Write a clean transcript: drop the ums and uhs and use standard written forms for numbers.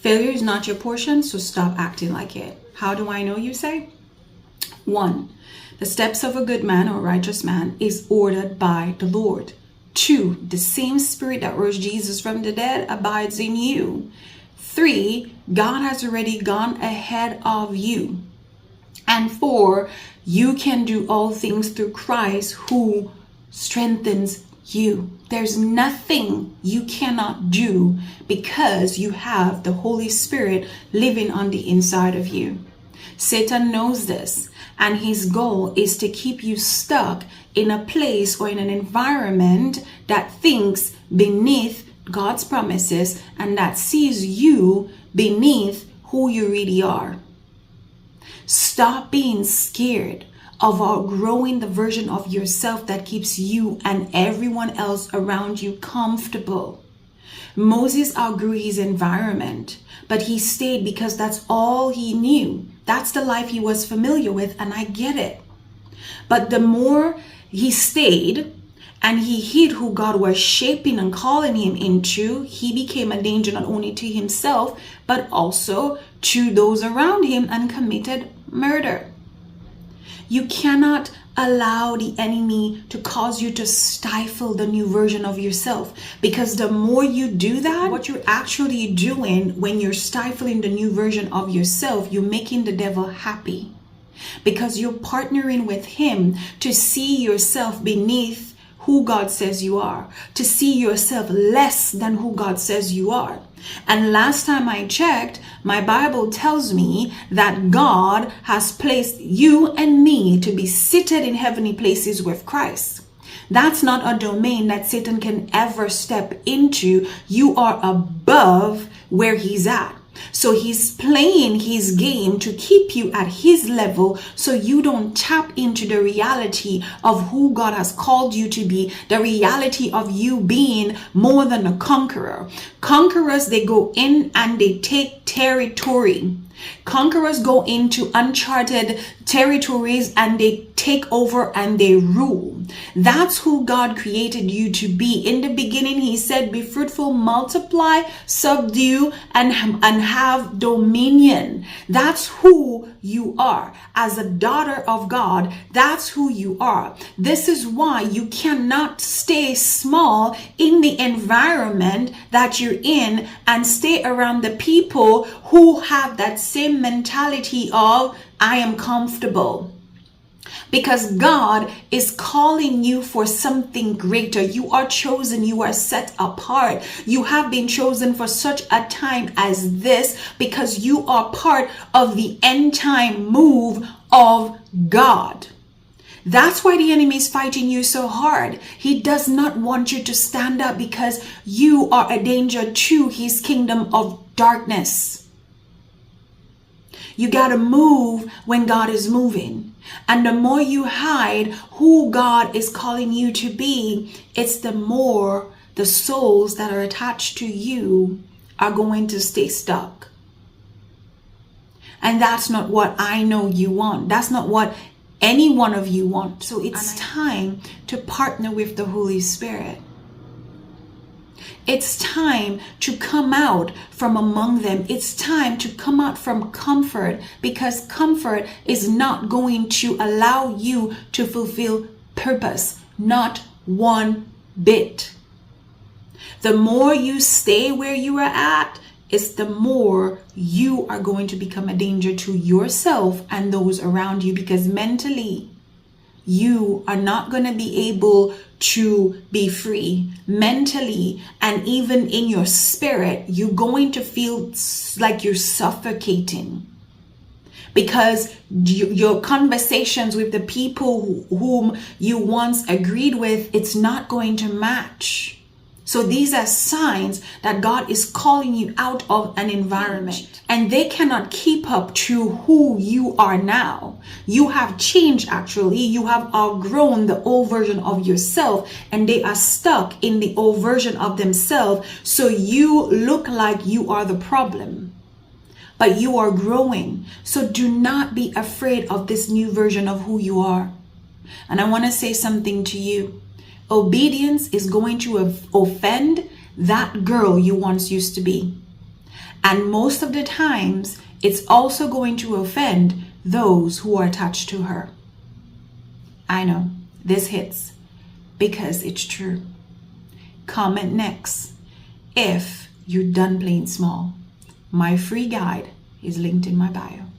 Failure is not your portion, so stop acting like it. How do I know, you say? 1. The steps of a good man or righteous man is ordered by the Lord. 2. The same spirit that rose Jesus from the dead abides in you. 3. God has already gone ahead of you. And 4. You can do all things through Christ who strengthens you. There's nothing you cannot do because you have the Holy Spirit living on the inside of you. Satan knows this, and his goal is to keep you stuck in a place or in an environment that thinks beneath God's promises and that sees you beneath who you really are. Stop being scared of outgrowing the version of yourself that keeps you and everyone else around you comfortable. Moses outgrew his environment, but he stayed because that's all he knew. That's the life he was familiar with, and I get it. But the more he stayed and he hid who God was shaping and calling him into, he became a danger not only to himself, but also to those around him and committed murder. You cannot allow the enemy to cause you to stifle the new version of yourself, because the more you do that, what you're actually doing when you're stifling the new version of yourself, you're making the devil happy, because you're partnering with him to see yourself beneath who God says you are, to see yourself less than who God says you are. And last time I checked, my Bible tells me that God has placed you and me to be seated in heavenly places with Christ. That's not a domain that Satan can ever step into. You are above where he's at. So he's playing his game to keep you at his level so you don't tap into the reality of who God has called you to be, the reality of you being more than a conqueror. Conquerors, they go in and they take territory. Conquerors go into uncharted territories and they take over and they rule. That's who God created you to be. In the beginning, he said, be fruitful, multiply, subdue, and have dominion. That's who you are. As a daughter of God, that's who you are. This is why you cannot stay small in the environment that you're in and stay around the people who have that same mentality of, I am comfortable. Because God is calling you for something greater. You are chosen. You are set apart. You have been chosen for such a time as this because you are part of the end time move of God. That's why the enemy is fighting you so hard. He does not want you to stand up because you are a danger to his kingdom of darkness. You got to move when God is moving. And the more you hide who God is calling you to be, it's the more the souls that are attached to you are going to stay stuck. And that's not what I know you want. That's not what any one of you want. So it's time to partner with the Holy Spirit. It's time to come out from among them. It's time to come out from comfort, because comfort is not going to allow you to fulfill purpose. Not one bit. The more you stay where you are at, it's the more you are going to become a danger to yourself and those around you, because mentally you are not going to be able to be free. Mentally and even in your spirit, you're going to feel like you're suffocating, because your conversations with the people whom you once agreed with, it's not going to match. So these are signs that God is calling you out of an environment, and they cannot keep up to who you are now. You have changed, actually. You have outgrown the old version of yourself, and they are stuck in the old version of themselves. So you look like you are the problem, but you are growing. So do not be afraid of this new version of who you are. And I want to say something to you. Obedience is going to offend that girl you once used to be. And most of the times, it's also going to offend those who are attached to her. I know, this hits because it's true. Comment next if you're done playing small. My free guide is linked in my bio.